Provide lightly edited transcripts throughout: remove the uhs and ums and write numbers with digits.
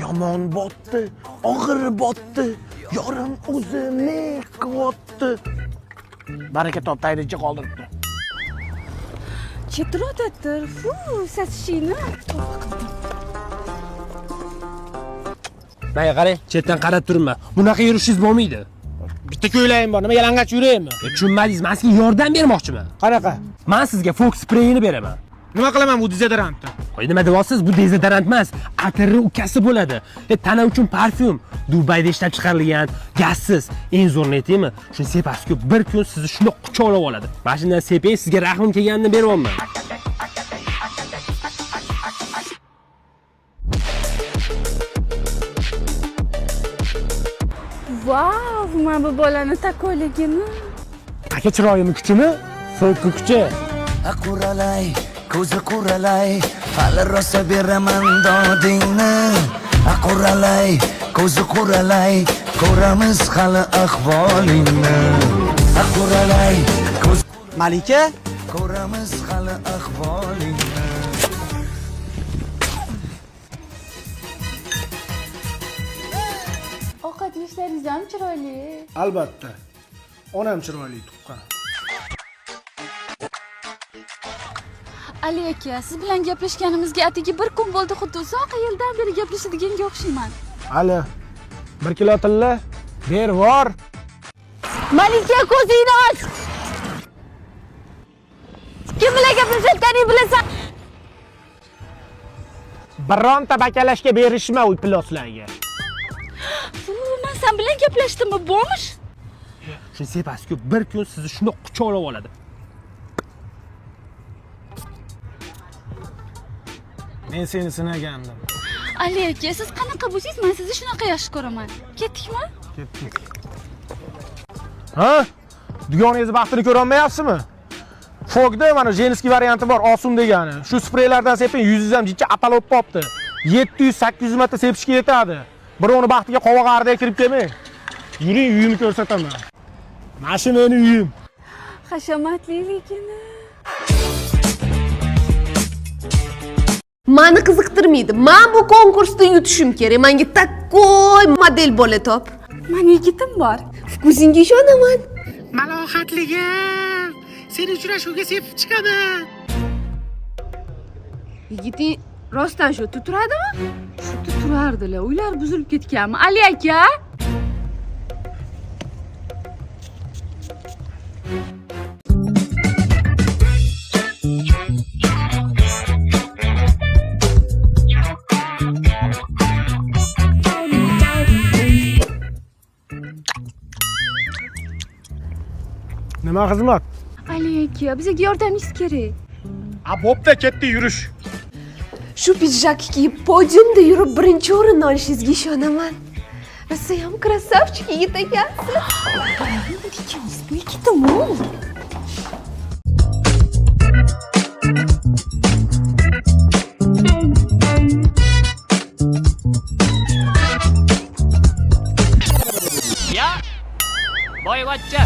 Yomon botdi, og'ir botdi, yorim o'zini qilyapti. Baraka toptaydicha qoldiribdi. Chetrodadir. Sasishini. Mana qarang, chetdan qarab turma. Bunaqa yurishingiz bo'lmaydi. Bitta ko'ylagim bor, nima yalang'ach yuraymi? Tushunmadingiz, men sizga yordam bermoqchiman. Qanaqa? Men sizga Fox spreyini beraman. Nima qilaman bu dezodorantni? Qo'y nima deyapsiz? Bu dezodorant emas, atirni ukasi bo'ladi. Tana uchun parfyum. Dubayda ishlab chiqarilgan, gazsiz. Eng zo'rini aytaymi? Shuni sepasiz-ku, bir kun sizni shunday quchoqlab oladi. Mana shundan sepay, sizga rahmim kelganini beryapman. Vau, mana bu bolani takoligini. Aka chiroyimi kuchimi? So'kki kuchi. Quralay, ko'zi quralay, hali rosa beraman dodingni. Quralay, ko'zi quralay, ko'ramiz hali ahvolingni. Quralay, ko'z Malika, ko'ramiz hali ahvolingni. Ovqat yeyishlaringiz ham chiroyli. albatta. Onam chiroyli tuqqan. Ali aka, siz bilan gaplashganimizga atigi bir kun bo'ldi, xuddi uzoq yildan beri gaplashadigan o'xshayman. Ali, 1 kilo tilla ber vor. Malika, ko'zingni och. Kim bilan gaplashayotganingni bilasan? Bironta bakalashga berishma uy ploslarga. Men sen bilan gaplashdimmi, bo'lmish? Shuni sepasiz-ku, bir kun sizni shunday quchoqlab oladi. Men seni sinagandim. Ali aka, siz qanaqa bo'lsangiz, men sizni shunaqa yaxshi ko'raman. Ketdikmi? Ketdik. Ha? Dugoningizni baxtini ko'ra olmayapsizmi? Fogda mana jenskiy varianti bor, Osun degani. Shu spreylardan seping, yuzingiz ham jicha atalib qopti. 700-800 marta sepishga yetadi. Birovni baxtiga qovoq ardiga kirib kelmang. Yuring, uyimni ko'rsataman. Mana shu meni uyim. Hashamatliligini. Mani qiziqtirmaydi. Men bu konkursda yutishim kerak. Menga takoy model bola top. Meni yigitim bor. Ko'zingga ishonaman. Malohatligim. Seni uchrashuvga sepib chiqadi. Yigiting rostdan shu turadimi? Shu turardilar. Uylar buzilib ketganmi? Ali aka? Nima xizmat? Ali aka, bizga yordamingiz kerak. Bo'pti, ketdi yurish. Shu pidjakni kiyib podiumda yurib birinchi o'rinni olishingizga ishonaman. Rosayam krasavchik yigit ekansiz. Bu yigitim-ku. Ya. Boyvachcha.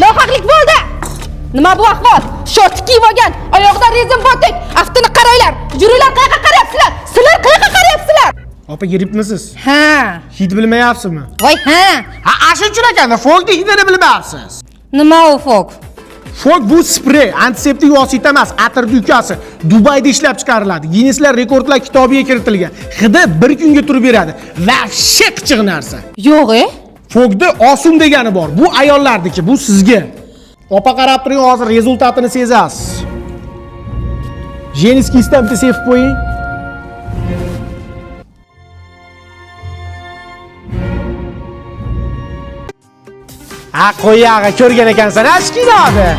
Nohaqlik bo'ldi. Nima bu ahvol? Short kiyib olgan, oyog'ida rezin botik. Aftini qaranglar. Yuringlar, qayerga qarayapsizlar? Sizlar qayerga qarayapsizlar? Opa, giribmisiz? Ha. Hid bilmayapsizmi? Voy, ha. Ha, shunchun ekanda, fogni hidini bilmayapsiz. Nima u fok? Fog bu sprey, antiseptik vosita emas, atirni ukasi. Dubayda ishlab chiqariladi. Ginneslar rekordlar kitobiga kiritilgan. Hidi bir kunga turib beradi. Vahshiy qichiq narsa. Yo'q-e? Fogda Osun degani bor. Bu ayollarniki, bu sizga. Opa, qarab turing, hozir rezultatini sezasiz. Jenskiy stampni sepib qo'ying. Ha, qo'yag'i ko'rgan ekansan, ashkinoda.